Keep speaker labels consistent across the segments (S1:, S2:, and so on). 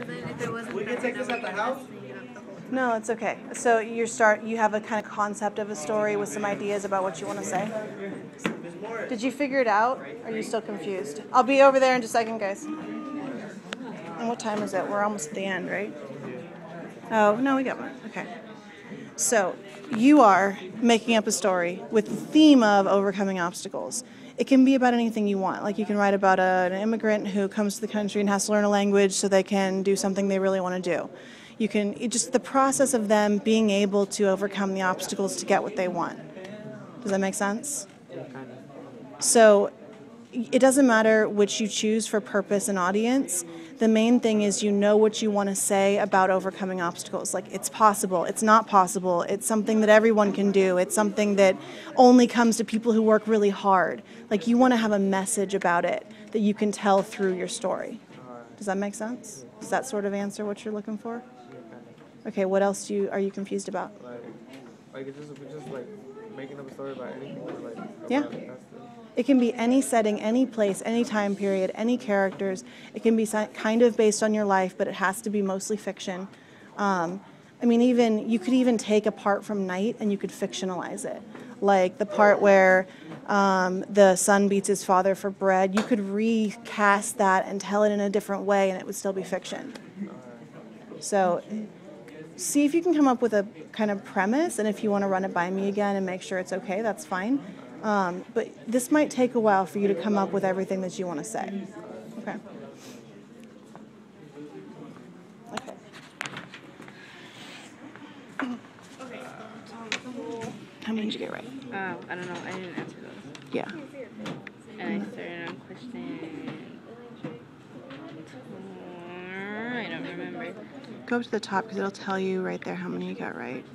S1: If it wasn't perfect, I would have house.
S2: No, it's okay. So you have a kind of concept of a story with some ideas about what you want to say. Did you figure it out? Or are you still confused? I'll be over there in just a second, guys. And what time is it? We're almost at the end, right? Oh, no, we got one. Okay. So you are making up a story with the theme of overcoming obstacles. It can be about anything you want. Like you can write about an immigrant who comes to the country and has to learn a language so they can do something they really want to do. Just the process of them being able to overcome the obstacles to get what they want. Does that make sense? So it doesn't matter which you choose for purpose and audience. The main thing is you know what you want to say about overcoming obstacles. Like it's possible, it's not possible, it's something that everyone can do, it's something that only comes to people who work really hard. Like you want to have a message about it that you can tell through your story. Does that make sense? Does that sort of answer what you're looking for? Okay, what else are you confused about?
S3: Like it's just like making up a story about anything.
S2: Yeah. It can be any setting, any place, any time period, any characters. It can be kind of based on your life, but it has to be mostly fiction. You could even take a part from Night and you could fictionalize it. Like the part where the son beats his father for bread. You could recast that and tell it in a different way and it would still be fiction. So see if you can come up with a kind of premise, and if you want to run it by me again and make sure it's okay, that's fine. But this might take a while for you to come up with everything that you want to say. Okay. How many did you get right?
S1: I don't know. I didn't answer those.
S2: Yeah.
S1: And I started on question. I don't remember.
S2: Go up to the top because it'll tell you right there how many you got right.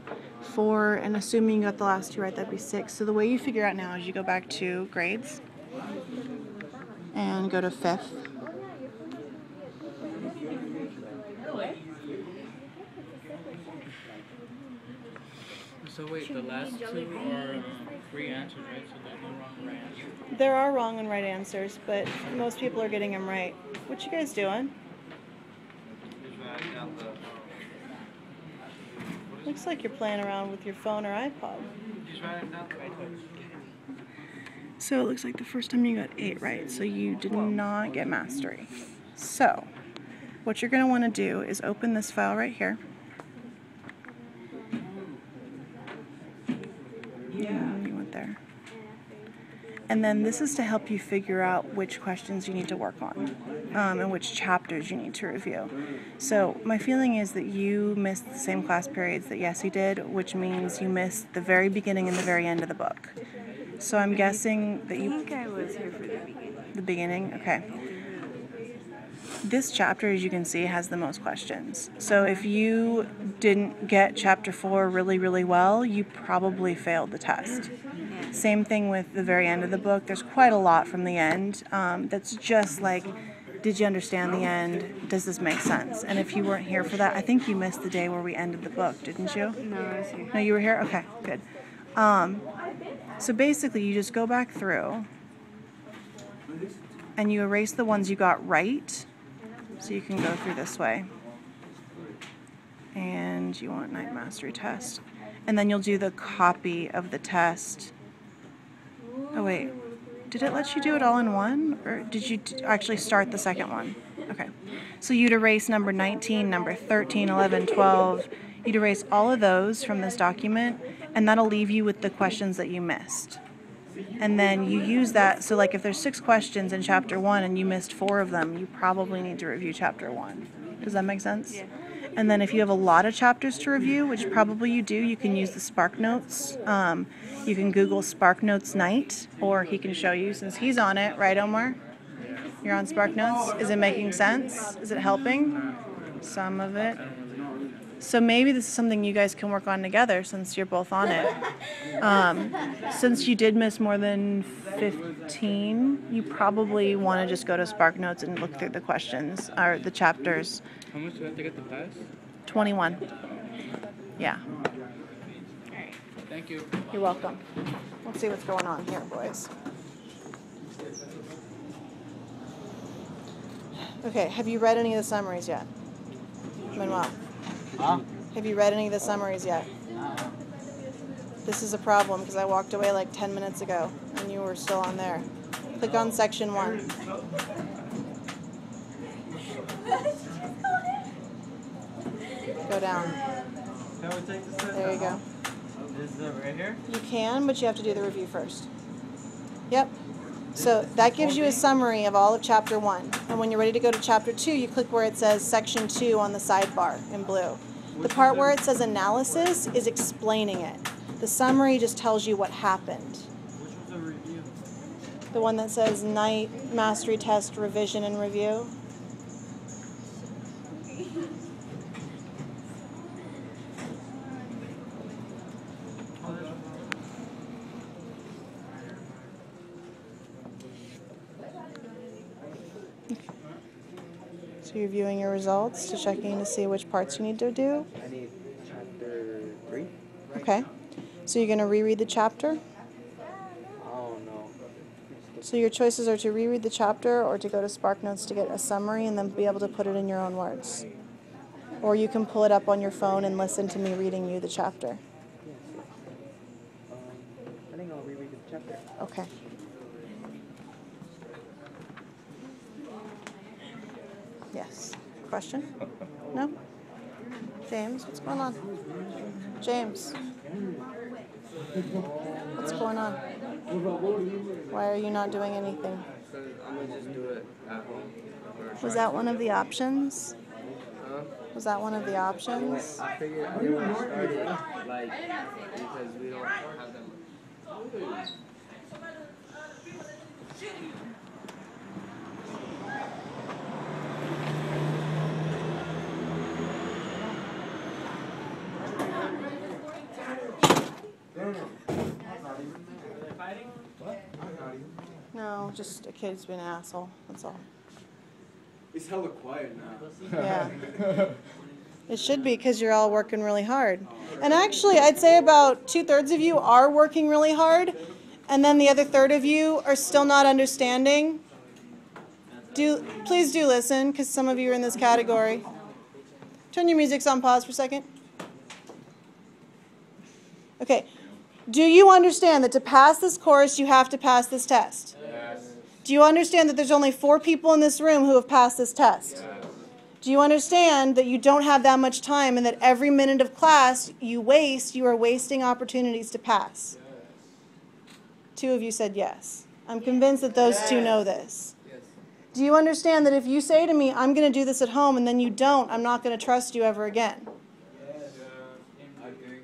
S2: 4, and assuming you got the last 2 right, that'd be 6. So the way you figure out now is you go back to grades and go to 5th.
S3: So wait, the last 2 are free answers, right? So there's no wrong or right answer?
S2: There are wrong and right answers, but most people are getting them right. What you guys doing? Looks like you're playing around with your phone or iPod. So it looks like the first time you got 8 right, so you did not get mastery. So what you're going to want to do is open this file right here. Yeah, you went there. And then this is to help you figure out which questions you need to work on and which chapters you need to review. So my feeling is that you missed the same class periods that Yessie did, which means you missed the very beginning and the very end of the book. So I'm guessing that you...
S1: I think I was here for the beginning.
S2: The beginning? Okay. This chapter, as you can see, has the most questions. So if you didn't get chapter 4 really, really well, you probably failed the test. Same thing with the very end of the book. There's quite a lot from the end that's just like, did you understand the end? Does this make sense? And if you weren't here for that, I think you missed the day where we ended the book, didn't you?
S1: No, I was here.
S2: No, you were here? Okay, good. So basically, you just go back through and you erase the ones you got right. So you can go through this way. And you want Night Mastery Test. And then you'll do the copy of the test. Oh wait, did it let you do it all in one? Or did you actually start the second one? Okay, so you'd erase number 19, number 13, 11, 12. You'd erase all of those from this document, and that'll leave you with the questions that you missed. And then you use that, so like if there's 6 questions in chapter 1 and you missed 4 of them, you probably need to review chapter 1. Does that make sense?
S1: Yeah.
S2: And then if you have a lot of chapters to review, which probably you do, you can use the SparkNotes. You can Google SparkNotes Night, or he can show you since he's on it, right, Omar? You're on SparkNotes. Is it making sense? Is it helping? Some of it. So maybe this is something you guys can work on together since you're both on it. Since you did miss more than 15, you probably want to just go to SparkNotes and look through the questions, or the chapters.
S3: How much do I have to get the pass?
S2: 21. Yeah.
S1: Alright.
S3: Thank you.
S2: You're welcome. Let's see what's going on here, boys. Okay, have you read any of the summaries yet? Manuel?
S3: Huh?
S2: Have you read any of the summaries yet? This is a problem because I walked away like 10 minutes ago and you were still on there. Click on section 1. Go down. There you go.
S3: This is right here?
S2: You can, but you have to do the review first. Yep. So that gives you a summary of all of chapter 1. And when you're ready to go to chapter 2, you click where it says section 2 on the sidebar in blue. The part where it says analysis is explaining it. The summary just tells you what happened.
S3: Which was the review?
S2: The one that says night mastery test revision and review. So you're viewing your results to checking to see which parts you need to do.
S4: I need chapter 3.
S2: Okay. So you're going to reread the chapter.
S4: Oh no.
S2: So your choices are to reread the chapter or to go to SparkNotes to get a summary and then be able to put it in your own words. Or you can pull it up on your phone and listen to me reading you the chapter.
S4: I think I'll reread the chapter.
S2: Okay. Yes. Question? No? James, what's going on? James. What's going on? Why are you not doing anything?
S4: I'm gonna just do it at home.
S2: Was that one of the options?
S4: Huh?
S2: Was that one of the options?
S4: I figured I didn't want to start it like because we don't have that much.
S2: No, just a kid's been an asshole. That's all.
S5: He's hella quiet now.
S2: Yeah. It should be because you're all working really hard. And actually, I'd say about 2/3 of you are working really hard, and then the other third of you are still not understanding. Please do listen, because some of you are in this category. Turn your music on pause for a second. Okay. Do you understand that to pass this course, you have to pass this test?
S5: Yes.
S2: Do you understand that there's only 4 people in this room who have passed this test?
S5: Yes.
S2: Do you understand that you don't have that much time and that every minute of class you waste, you are wasting opportunities to pass? 2 of you said yes. I'm convinced that those 2 know this.
S4: Yes.
S2: Do you understand that if you say to me, I'm going to do this at home, and then you don't, I'm not going to trust you ever again?
S5: I agree.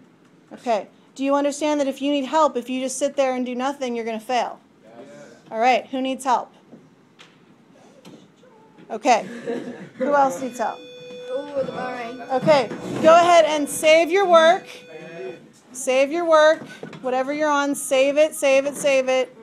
S2: Okay. Do you understand that if you need help, if you just sit there and do nothing, you're going to fail?
S5: Yes.
S2: All right. Who needs help? Okay. Who else needs help?
S6: Oh, the bar right.
S2: Okay. Go ahead and save your work. Save your work. Whatever you're on, save it, save it, save it.